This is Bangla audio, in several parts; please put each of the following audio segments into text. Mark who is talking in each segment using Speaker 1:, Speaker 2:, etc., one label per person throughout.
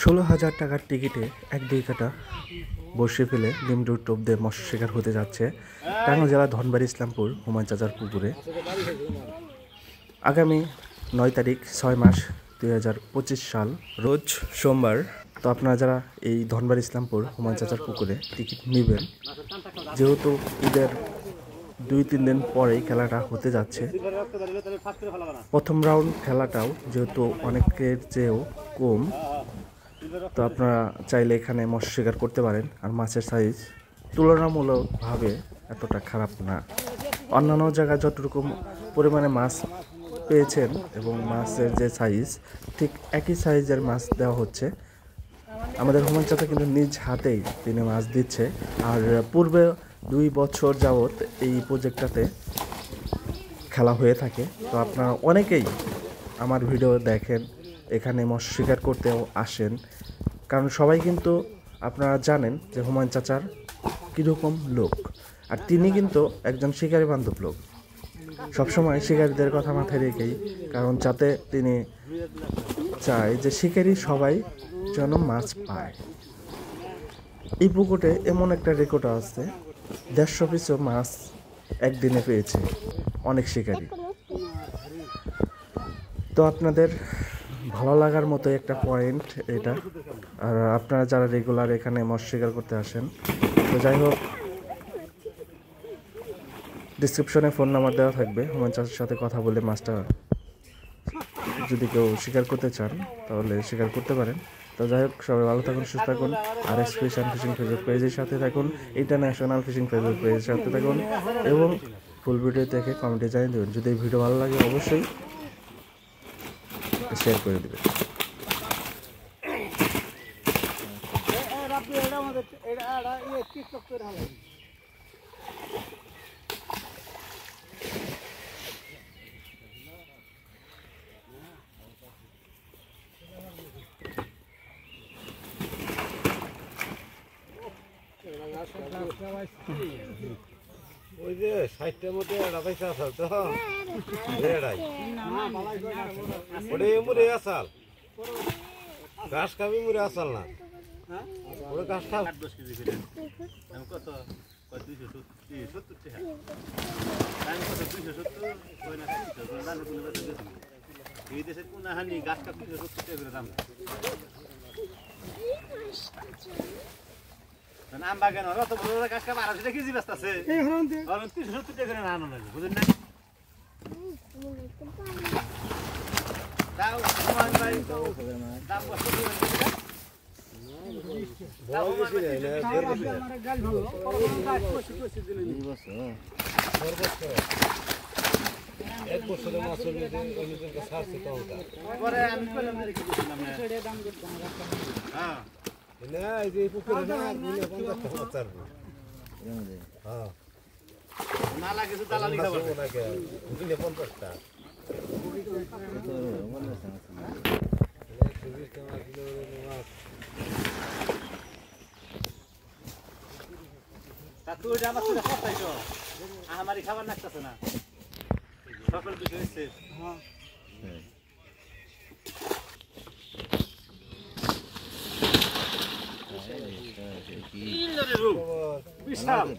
Speaker 1: 16,000 টাকার টিকিটে 1-2 কাটা বসে ফেলে লিমডুর টোপ দিয়ে মৎস্য শিকার হতে যাচ্ছে টাঙ্গাইল জেলা ধনবাড়ী ইসলামপুর হুমায়ুন চাচার পুকুরে। আগামী 9 তারিখ 6 মাস 2025 সাল রোজ সোমবার। তো আপনারা যারা এই ধনবাড়ী ইসলামপুর হুমায়ুন চাচার পুকুরে টিকিট নেবেন, যেহেতু ঈদের 2-3 দিন পরেই খেলাটা হতে যাচ্ছে, প্রথম রাউন্ড খেলাটাও যেহেতু অনেকের চেয়েও কম, তো আপনারা চাইলে এখানে মৎস্য শিকার করতে পারেন। আর মাছের সাইজ তুলনামূলকভাবে এতটা খারাপ না। অন্যান্য জায়গায় যতটুকু পরিমাণে মাছ পেয়েছেন এবং মাছের যে সাইজ, ঠিক একই সাইজের মাছ দেওয়া হচ্ছে। আমাদের হুমায়ুন চাচা কিন্তু নিজ হাতেই তিনি মাছ দিচ্ছে। আর পূর্বে 2 বছর যাবৎ এই প্রজেক্টটাতে খেলা হয়ে থাকে। তো আপনারা অনেকেই আমার ভিডিও দেখেন, এখানে মৎস্য শিকার করতেও আসেন, কারণ সবাই কিন্তু আপনারা জানেন যে হুমায়ুন চাচার কীরকম লোক। আর তিনি কিন্তু একজন শিকারী বান্ধব লোক, সবসময় শিকারীদের কথা মাথায় রেখেই, কারণ যাতে তিনি চায় যে শিকারী সবাই যেন মাছ পায়। এই পুকুরে এমন একটা রেকর্ড আছে, 150 পিসও মাছ একদিনে পেয়েছে অনেক শিকারী। তো আপনাদের ভালো লাগার মতো একটা পয়েন্ট এটা। আর আপনারা যারা রেগুলার এখানে মৎস্য শিকার করতে আসেন, তো যাই হোক, ডিসক্রিপশনে ফোন নাম্বার দেওয়া থাকবে, হুমায়ুন চাচার সাথে কথা বলে মাছটা যদি কেউ শিকার করতে চান তাহলে শিকার করতে পারেন। তো যাই হোক, সবাই ভালো থাকুন, সুস্থ থাকুন। আর এক্সপ্রেশন ফিশিং ফেসবুক পেজের সাথে থাকুন, ইন্টারন্যাশনাল ফিশিং ফেসবুক পেজের সাথে থাকুন, এবং ফুল ভিডিও দেখে কমেন্টে জানিয়ে দেবেন। যদি এই ভিডিও ভালো লাগে অবশ্যই শেয়ার করে দেবেন।
Speaker 2: ওই যে 60টার মধ্যে একটা পয়সা আসাল তো এড়াই ওরে মুরে আসাল ঘাস খাবি মুরে আসাল না ওরে ঘাস খাও 10 কেজি করে আমি কত 270 টাকা আমি কত 270 ওই না 270 দাম কোন বেশি দিছি এই দেশে কোন হানি ঘাস কাপ 270 টাকা করে দাম নাম বাগান হলো তো বড় গাছ কা 1200 টাকা কেজি বেচতাছে এই হরন 370 টাকা করে আনো লাগে বুঝেন না দাও মান ভাই দাম কত দিবেন দাও বেশি না আমার গাল ভালো গাছ কষি দিলেন এই বছর সর্বোচ্চ এক বছরের মাছের মধ্যে ওইদিকে ছাড়ছে তো ওটা পরে আমি কলম রেখে দিলাম না সেটা দাম দিতাম হ্যাঁ না এই যে পুকুরে না 50 টাকা চারবো হ্যাঁ না লাগে তো দালালি খাবো না কে 50 টাকা তো মনে আছে তা তুই যা মাছ খাইছো আমারই খাবার লাগতেছে না সকল কিছু হইছে হ্যাঁ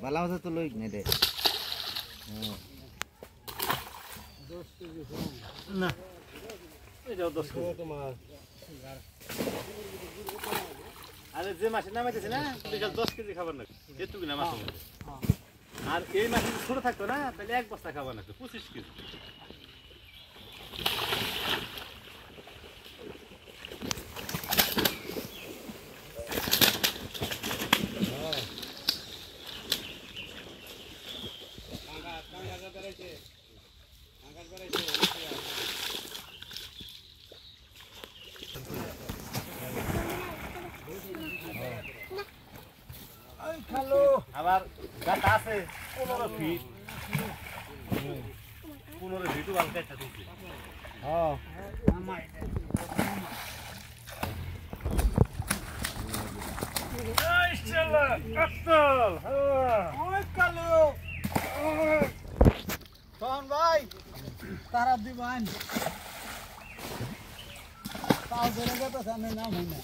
Speaker 2: বালা মাছ তো লইক নাই রে না এই যাও 10 কেজি তোমার আরে যে মাছ নামাইতেছে না বিশাল 10 কেজি খাবার না এতটুকু না মাছ আর এই মাছ ছোট থাকতো না তাহলে এক বস্তা খাবার না 25 কেজি আবার গাছ আছে 15 ফিট 15 ফিট বালকা একটা দিছে হ্যাঁ আমার এই শালা কাটল ওই কালো সোহন ভাই তারা দিবান পাও ধরে গেছে সামনে নাম হয় না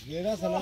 Speaker 2: Gera sana